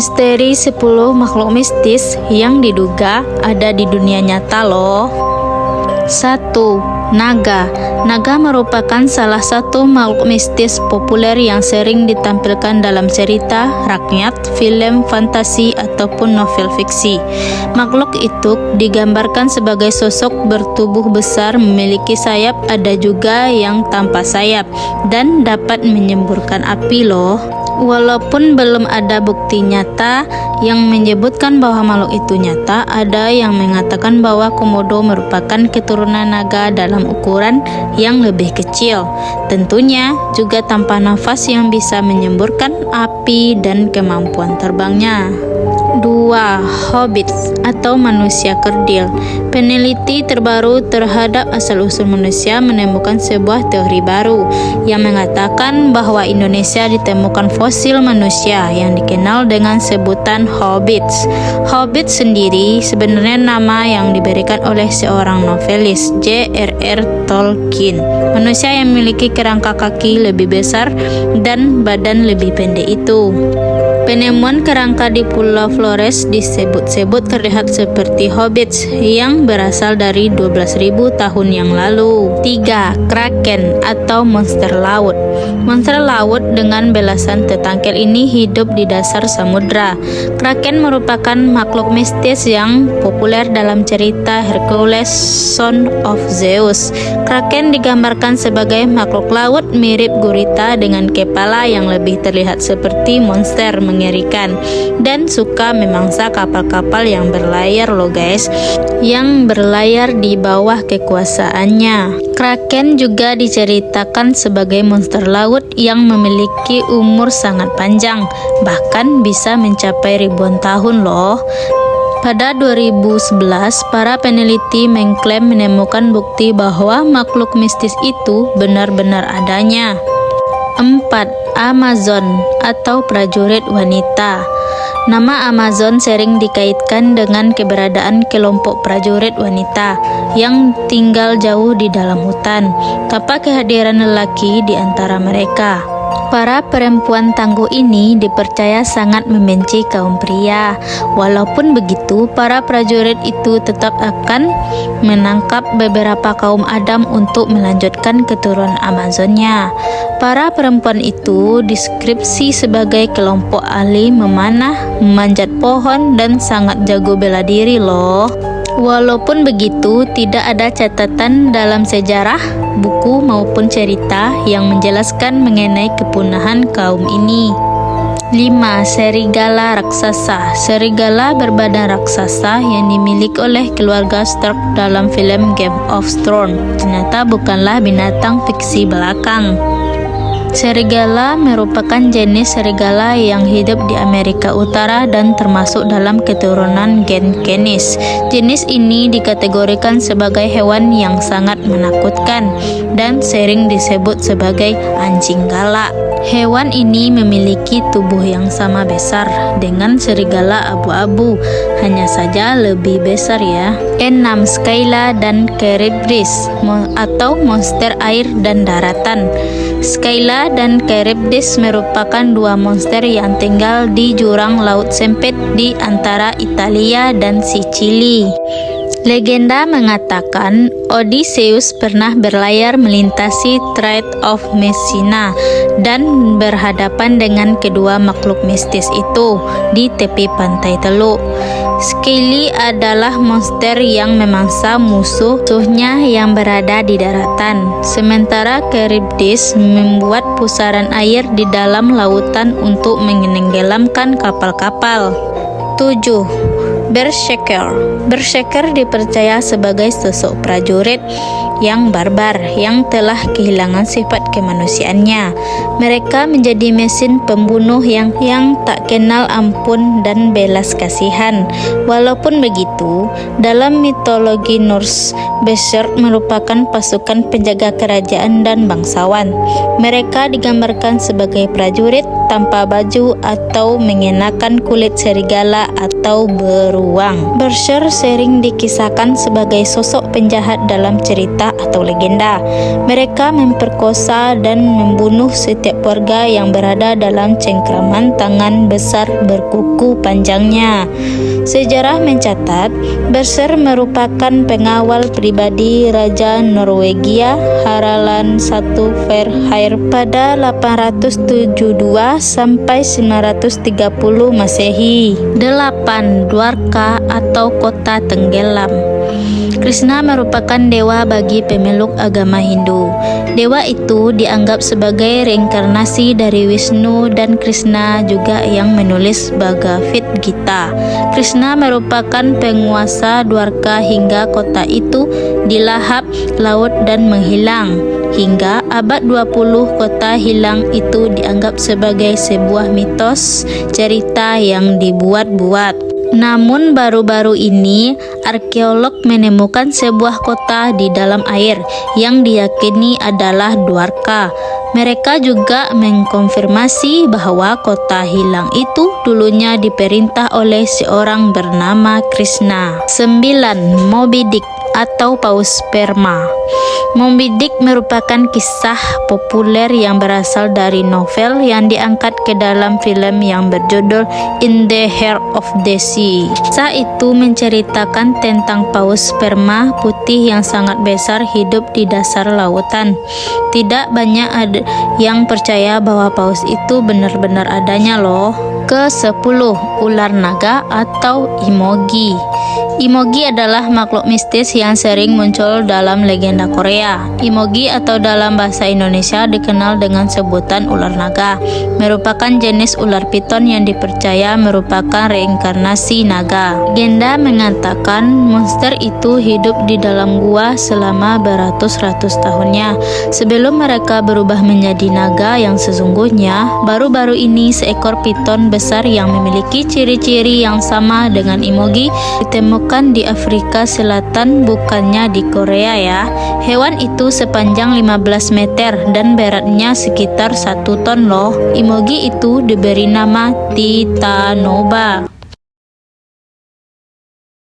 Misteri 10 makhluk mistis yang diduga ada di dunia nyata loh. 1. Naga. Naga merupakan salah satu makhluk mistis populer yang sering ditampilkan dalam cerita, rakyat, film, fantasi, ataupun novel fiksi. Makhluk itu digambarkan sebagai sosok bertubuh besar, memiliki sayap, ada juga yang tanpa sayap, dan dapat menyemburkan api loh. Walaupun belum ada bukti nyata yang menyebutkan bahwa makhluk itu nyata, ada yang mengatakan bahwa Komodo merupakan keturunan naga dalam ukuran yang lebih kecil. Tentunya juga tanpa nafas yang bisa menyemburkan api dan kemampuan terbangnya. 2. Hobbits atau manusia kerdil. Peneliti terbaru terhadap asal-usul manusia menemukan sebuah teori baru yang mengatakan bahwa Indonesia ditemukan fosil manusia yang dikenal dengan sebutan hobbits. Hobbits sendiri sebenarnya nama yang diberikan oleh seorang novelis, J.R.R. Tolkien. Manusia yang memiliki kerangka kaki lebih besar dan badan lebih pendek itu. Penemuan kerangka di Pulau Flores disebut-sebut terlihat seperti hobbits yang berasal dari 12.000 tahun yang lalu. 3. Kraken atau monster laut. Monster laut dengan belasan tetangkel ini hidup di dasar samudra. Kraken merupakan makhluk mistis yang populer dalam cerita Hercules, Son of Zeus. Kraken digambarkan sebagai makhluk laut mirip gurita dengan kepala yang lebih terlihat seperti monster mengerikan dan suka memangsa kapal-kapal yang berlayar loh guys, yang berlayar di bawah kekuasaannya. Kraken juga diceritakan sebagai monster laut yang memiliki umur sangat panjang, bahkan bisa mencapai ribuan tahun loh. Pada 2011, para peneliti mengklaim menemukan bukti bahwa makhluk mistis itu benar-benar adanya. 4. Amazon atau prajurit wanita. Nama Amazon sering dikaitkan dengan keberadaan kelompok prajurit wanita yang tinggal jauh di dalam hutan, tanpa kehadiran lelaki di antara mereka. Para perempuan tangguh ini dipercaya sangat membenci kaum pria. Walaupun begitu, para prajurit itu tetap akan menangkap beberapa kaum Adam untuk melanjutkan keturunan Amazonnya. Para perempuan itu deskripsi sebagai kelompok ahli memanah, memanjat pohon, dan sangat jago bela diri loh. Walaupun begitu, tidak ada catatan dalam sejarah, buku maupun cerita yang menjelaskan mengenai kepunahan kaum ini. 5. Serigala raksasa. Serigala berbadan raksasa yang dimiliki oleh keluarga Stark dalam film Game of Thrones ternyata bukanlah binatang fiksi belakang. Serigala merupakan jenis serigala yang hidup di Amerika Utara dan termasuk dalam keturunan gen Canis. Jenis ini dikategorikan sebagai hewan yang sangat menakutkan dan sering disebut sebagai anjing galak. Hewan ini memiliki tubuh yang sama besar dengan serigala abu-abu, hanya saja lebih besar ya. 6. Skyla dan Charybdis atau monster air dan daratan. Skyla dan Charybdis merupakan dua monster yang tinggal di jurang laut sempit di antara Italia dan Sicily. Legenda mengatakan Odysseus pernah berlayar melintasi Strait of Messina dan berhadapan dengan kedua makhluk mistis itu di tepi pantai Teluk. Skyly adalah monster yang memangsa musuhnya yang berada di daratan, sementara Charybdis membuat pusaran air di dalam lautan untuk menenggelamkan kapal-kapal. 7. Berserker. Berserker dipercaya sebagai sosok prajurit yang barbar yang telah kehilangan sifat kemanusiaannya. Mereka menjadi mesin pembunuh yang tak kenal ampun dan belas kasihan. Walaupun begitu, dalam mitologi Norse, Berserk merupakan pasukan penjaga kerajaan dan bangsawan. Mereka digambarkan sebagai prajurit tanpa baju atau mengenakan kulit serigala atau beruang. Berser sering dikisahkan sebagai sosok penjahat dalam cerita atau legenda. Mereka memperkosa dan membunuh setiap warga yang berada dalam cengkraman tangan besar berkuku panjangnya. Sejarah mencatat, Berser merupakan pengawal pribadi Raja Norwegia Harald I Fairhair pada 872 sampai 930 Masehi. 8. Dwarka atau kota tenggelam. Krishna merupakan dewa bagi pemeluk agama Hindu. Dewa itu dianggap sebagai reinkarnasi dari Wisnu dan Krishna juga yang menulis Bhagavad Gita. Krishna merupakan penguasa Dwarka hingga kota itu dilahap laut dan menghilang. Hingga abad 20 kota hilang itu dianggap sebagai sebuah mitos cerita yang dibuat-buat. Namun baru-baru ini arkeolog menemukan sebuah kota di dalam air yang diyakini adalah Dwarka. Mereka juga mengkonfirmasi bahwa kota hilang itu dulunya diperintah oleh seorang bernama Krishna. 9. Moby Dick atau paus sperma. Moby Dick merupakan kisah populer yang berasal dari novel yang diangkat ke dalam film yang berjudul In the Heart of the Sea. Kisah itu menceritakan tentang paus sperma putih yang sangat besar hidup di dasar lautan. Tidak banyak yang percaya bahwa paus itu benar-benar adanya loh. Ke-10. Ular naga atau Imogi. Imogi adalah makhluk mistis yang sering muncul dalam legenda Korea. Imogi atau dalam bahasa Indonesia dikenal dengan sebutan ular naga, merupakan jenis ular piton yang dipercaya merupakan reinkarnasi naga. Legenda mengatakan monster itu hidup di dalam gua selama beratus-ratus tahunnya sebelum mereka berubah menjadi naga yang sesungguhnya. Baru-baru ini seekor piton besar yang memiliki ciri-ciri yang sama dengan Imogi ditemukan di Afrika Selatan, bukannya di Korea ya. Hewan itu sepanjang 15 meter dan beratnya sekitar 1 ton loh. Imogi itu diberi nama Titanoba.